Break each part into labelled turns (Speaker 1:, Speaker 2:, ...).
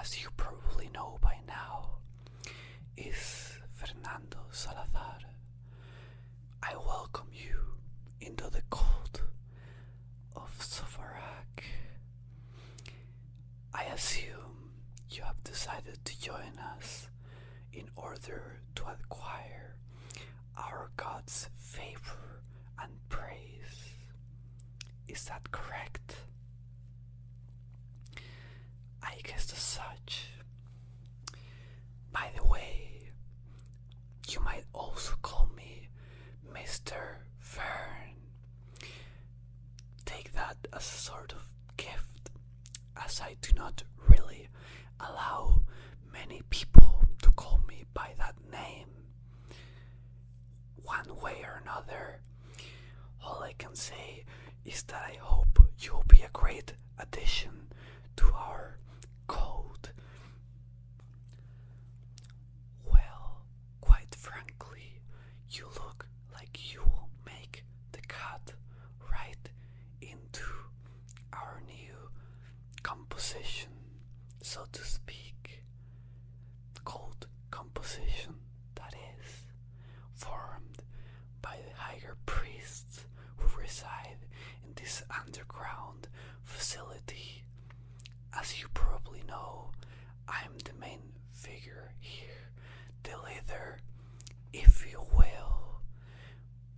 Speaker 1: as you probably know by now, is Fernando Salazar. I welcome you into the Cult of Zobarak. I assume you have decided to join us in order to acquire our God's favor and praise. Is that correct? I guess as such. By the way, you might also call me Mr. Fern. Take that as a sort of gift, as I do not really allow many people to call me by that name. One way or another, all I can say is that I hope you'll be a great addition to our cult. Well, quite frankly, you look like you will make the cut right into our new composition, so to speak. Cult composition, that is, formed by the higher priests who reside in this underground facility. As you probably know, I'm the main figure here, the leader, if you will.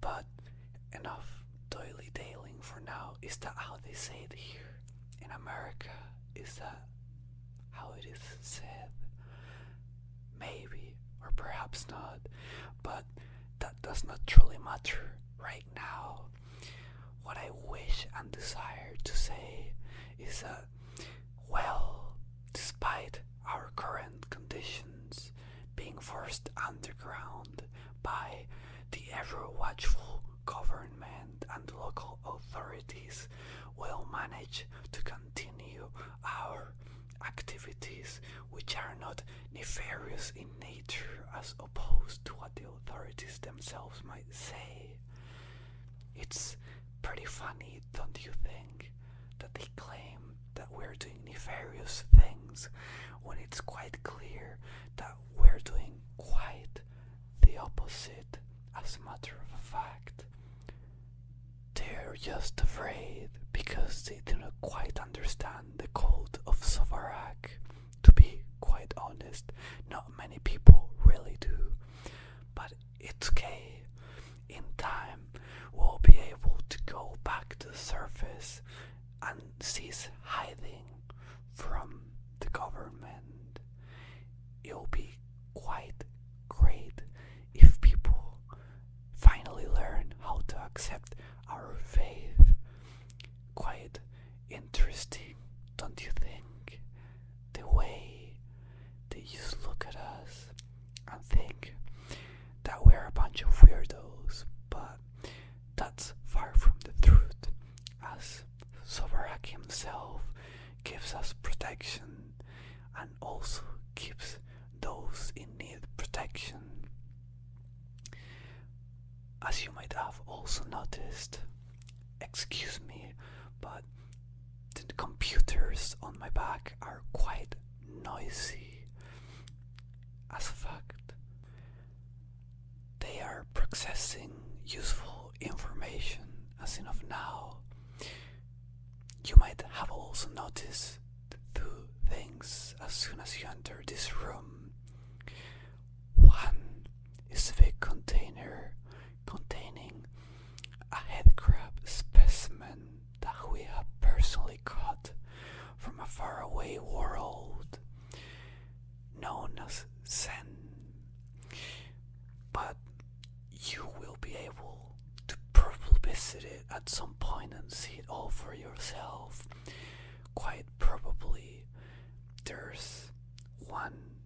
Speaker 1: But enough doily-daling for now. Is that how they say it here in America? Is that how it is said? Maybe, or perhaps not, but that does not truly matter right now. What I wish and desire to say is that, well, despite our current conditions being forced underground by the ever-watchful government and local authorities, we'll manage to continue our activities, which are not nefarious in nature as opposed to what the authorities themselves might say. It's pretty funny, don't you think, that they claim that we're doing nefarious things when it's quite clear that we're doing quite the opposite, as a matter of fact. They're just afraid because they do not quite understand the Cult of Zobarak. To be quite honest, not many people really do, but it's okay. In time, we'll be able to go back to the surface and cease hiding from the government. It'll be quite great if people finally learn how to accept our faith. Quite interesting, don't you think? The way they just look at us and think that we're a bunch of weirdos, but that's far from the truth, as Zobarak himself gives us protection and also gives those in need protection. As you might have also noticed, excuse me, but the computers on my back are quite noisy as a fact. They are processing useful information as in of now. You might have also noticed two things as soon as you enter this room. One is a big container containing a headcrab specimen that we have personally caught from a faraway world known as Zen. But you will be able to probably visit it at some point and see it all for yourself. Quite probably there's one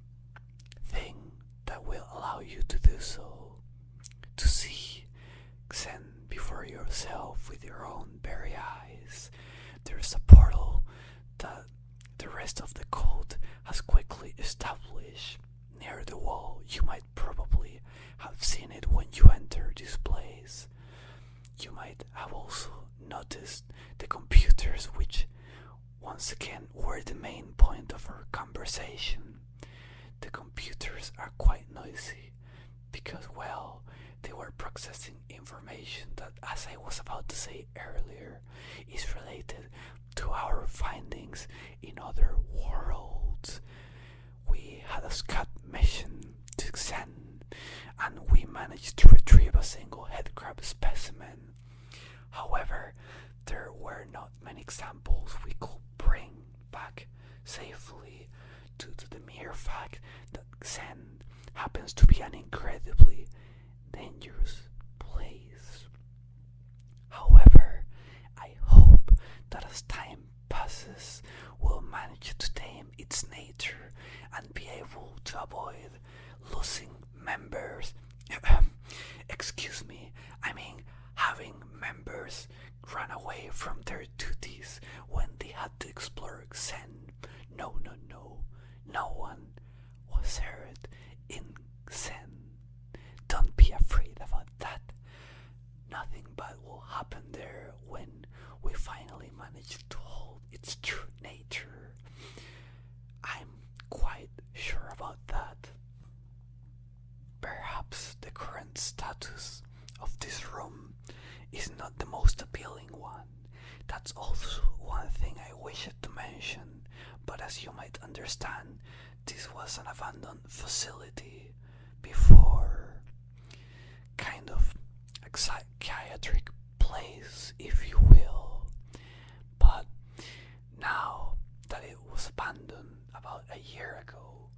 Speaker 1: thing that will allow you to do so, to see Zen before yourself with your own very eyes. There's a portal that the rest of the cult has quickly established near the wall. You might probably have seen it when you enter this place. You might have also noticed the computers, which once again were the main point of our conversation conversation. The computers are quite noisy because, well, they were processing information that, as I was about to say earlier, is related to our findings in other worlds. We had a scout mission to Xen, and we managed to retrieve a single headcrab specimen. However, there were not many examples we could bring back safely due to the mere fact that Xen happens to be an incredibly dangerous place. However, I hope that as time passes, we'll manage to tame its nature and be able to avoid losing members. Excuse me, I mean having members run away from their duties when they had to explore Xen. No, no one was hurt in Xen. Don't be afraid about that. Nothing bad will happen there when we finally manage to hold its true nature. I'm quite sure about that. Perhaps the current status of this room is not the most appealing one. That's also one thing I wished to mention, but as you might understand, this was an abandoned facility before. Kind of a psychiatric place, if you will. But now that it was abandoned about a year ago,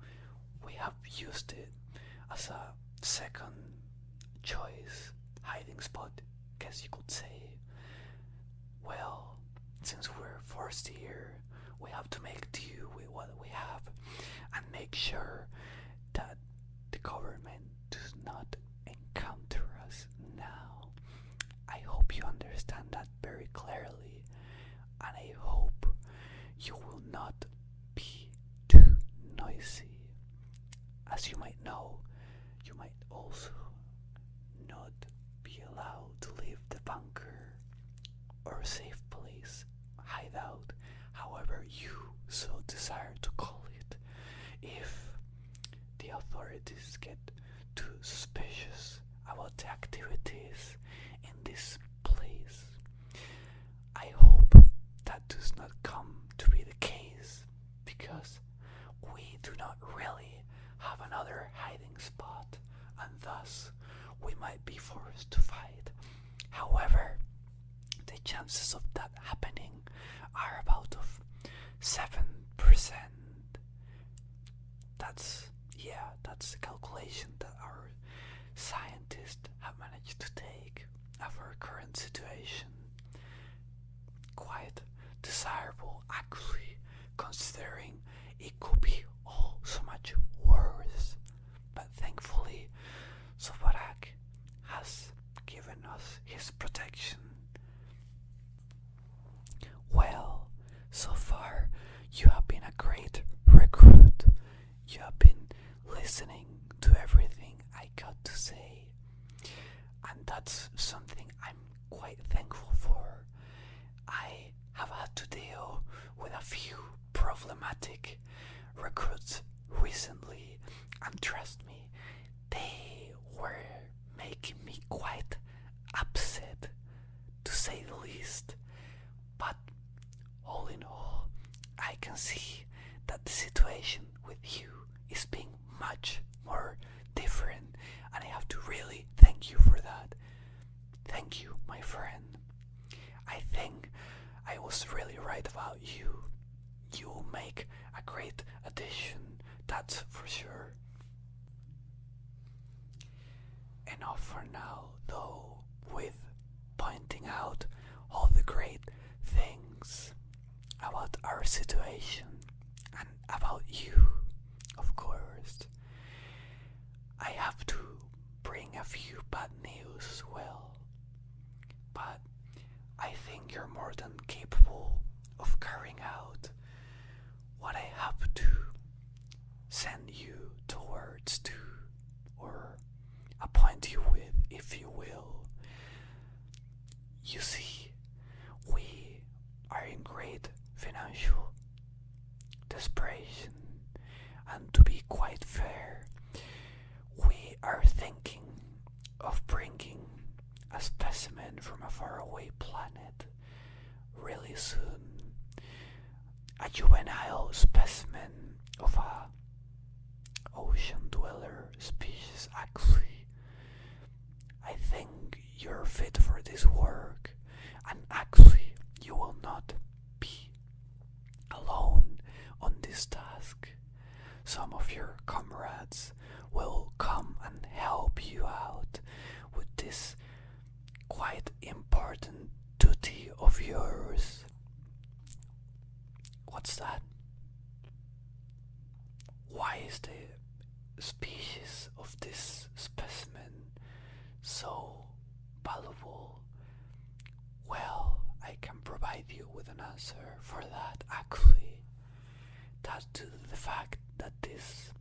Speaker 1: we have used it as a second choice hiding spot, guess you could say. Well, since we're forced here, we have to make do with what we have and make sure that the government does not encounter us now. I hope you understand that very clearly, and I hope you will not be too noisy. As you might know, you might also not be allowed to leave the bunker or safe place, hideout, however you so desire to call it, if the authorities get too suspicious about the activities in this place. I hope that does not come to be the case, because we do not really have another hiding spot, and thus we might be forced to fight. However, the chances of that happening are about of 7%. That's the calculation that our scientists have managed to take of our current situation. Quite desirable, actually, considering it could be all so much worse. But thankfully, Zobarak has given us his protection. Well, so far you have been a great recruit. You have been listening to everything I got to say, and that's something I'm quite thankful for. I have had to deal with a few problematic recruits recently, and trust me, they were making me quite upset, to say the least. But all in all, I can see that the situation with you is being much more different, and I have to really thank you for that. Thank you, my friend. I think I was really right about you. You will make a great addition, that's for sure. Enough for now, though, with pointing out all the great things about our situation and about you, of course. I have to bring a few bad news as well, but I think you're more than capable of carrying out what I have to send you towards to, or appoint you with, if you will. You see, we are in great financial desperation, And to be quite fair, we are thinking of bringing a specimen from a faraway planet really soon. A juvenile specimen of a ocean dweller species. Actually, I think you're fit for this work, and actually you will not be alone on this task. Some of your comrades will come and help you out with this quite important duty of yours. What's that? Why is the species of this specimen so valuable? Well, I can provide you with an answer for that. Actually, that's due to the fact that this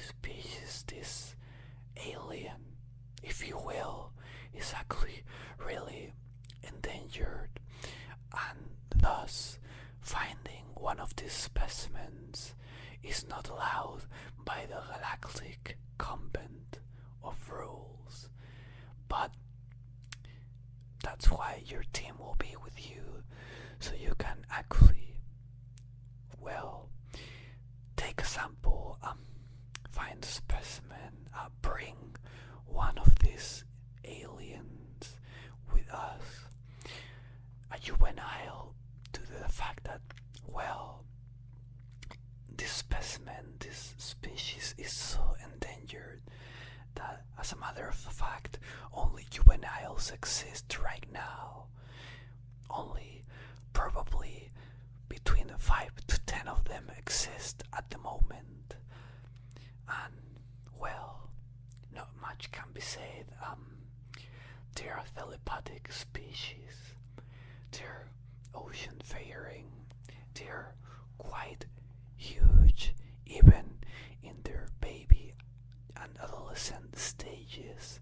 Speaker 1: species, this alien, if you will, is actually really endangered, and thus finding one of these specimens is not allowed by the galactic convent of rules. But that's why your team will be with you, so you can actually, well, take a sample, find a specimen, bring one of these aliens with us, a juvenile, due to the fact that, well, this specimen, this species is so endangered that, as a matter of fact, only juveniles exist right now. Only probably between 5 to 10 of them exist at the moment. And, well, not much can be said. They are telepathic species. They're ocean-faring. They're quite huge, even in their baby and adolescent stages.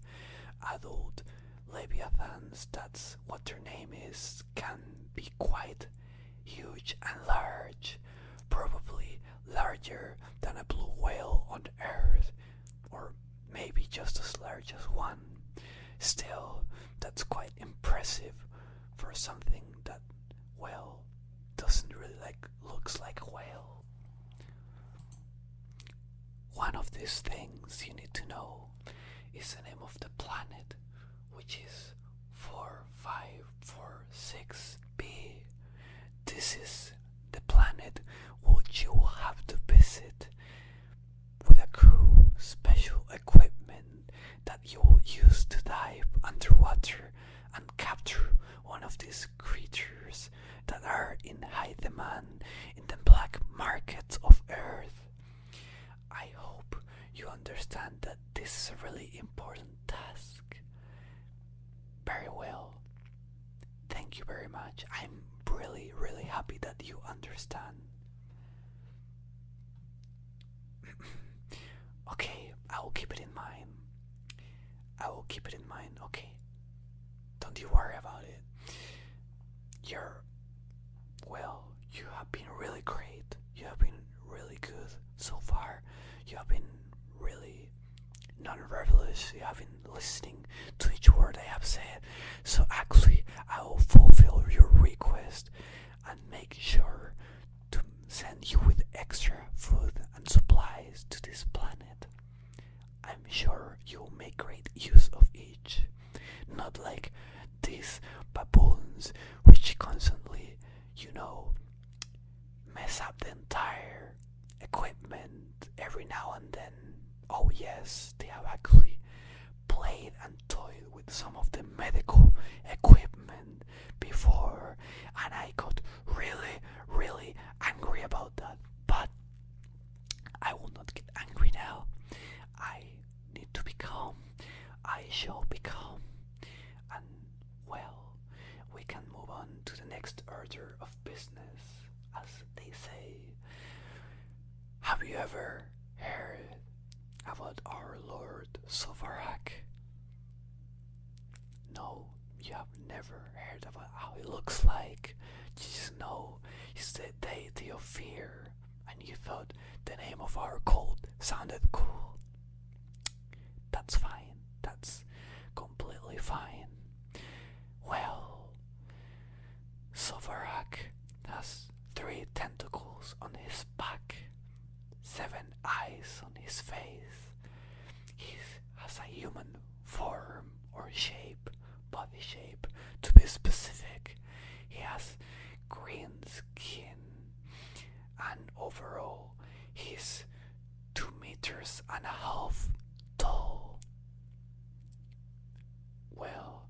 Speaker 1: Adult leviathans, that's what their name is, can be quite huge and large, probably larger than a blue whale on Earth, or maybe just as large as one. Still, that's quite impressive for something that, well, doesn't really looks like a whale. One of these things you need to know is the name of the planet, which is 4546b. This is the planet which you will have to visit with a crew, special equipment that you will use to dive underwater and capture one of these creatures that are in high demand in the black markets of Earth. I hope you understand that this is a really important task. Very well. Thank you very much. I'm really, really happy that you understand. Okay, I will keep it in mind. Okay. Don't you worry about it. You have been really great. You have been really good so far. You have been really non-rebellious. You have been listening to each word I have said. So actually, I will fulfill your request and make sure to send you with extra food and supplies to this planet. I'm sure you'll make great use of each. Not like these baboons which constantly, mess up the entire equipment every now and then. Oh yes, they have actually played and toyed with some of the medical equipment before, and I got really, really angry about that. But I will not get angry now. I need to be calm. I shall be calm. And, well, we can move on to the next order of business, as they say. Have you ever heard about our Lord Zobarak? No, you have never heard about how he looks like. You just know he's the deity of fear, and and you thought the name of our cult sounded cool. That's fine. That's completely fine. Well, Zobarak has 3 tentacles on his back, 7 eyes on his face. He has a human form or shape, body shape to be specific. He has green skin, and overall he's 2.5 meters tall. Well,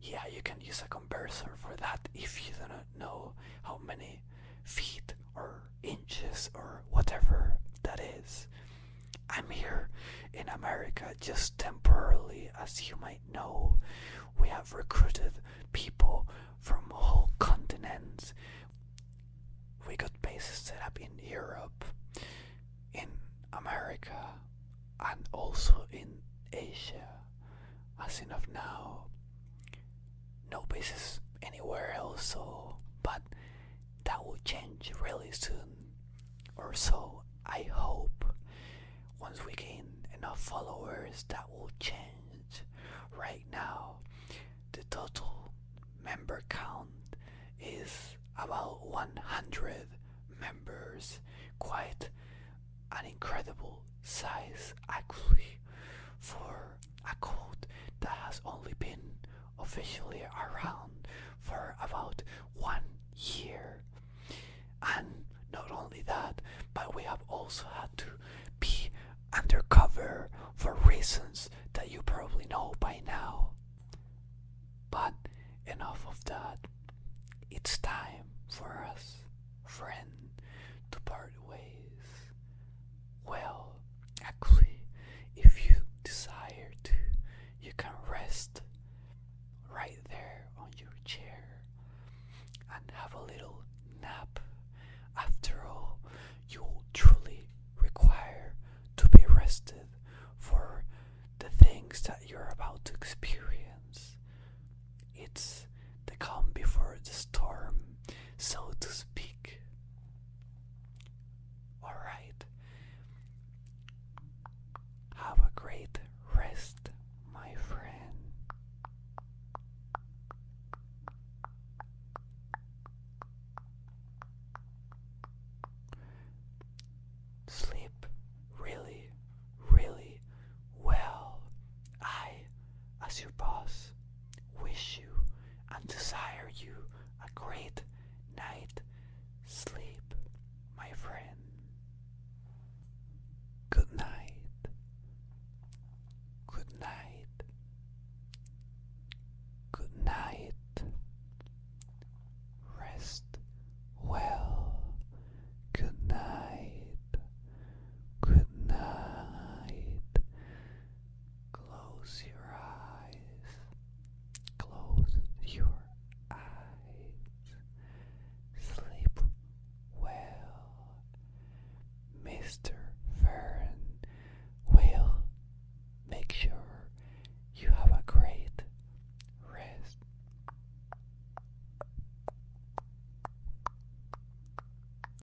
Speaker 1: yeah, you can use a converter for that if you do not know how many feet or inches or whatever that is. I'm here in America just temporarily, as you might know. We have recruited people from whole continents. We got bases set up in Europe, in America, and also in Asia. As of now, no bases anywhere else, so, but that will change really soon, or so I hope. Once we gain enough followers, that will change. Right now, the total member count is about 100 members. Quite an incredible size, actually, for a cult that has only been officially around for about 1 year. And not only that, but we have also had to be undercover for reasons that you probably know by now. But enough of that. It's time for us, friend, to part ways. Well, actually, if you desire to, you can rest right there on your chair and have a little nap. After all, you will truly require to be rested for the things that you're about to experience. It's the calm before the storm, so to speak. Alright. Have a great rest, my friend. Sleep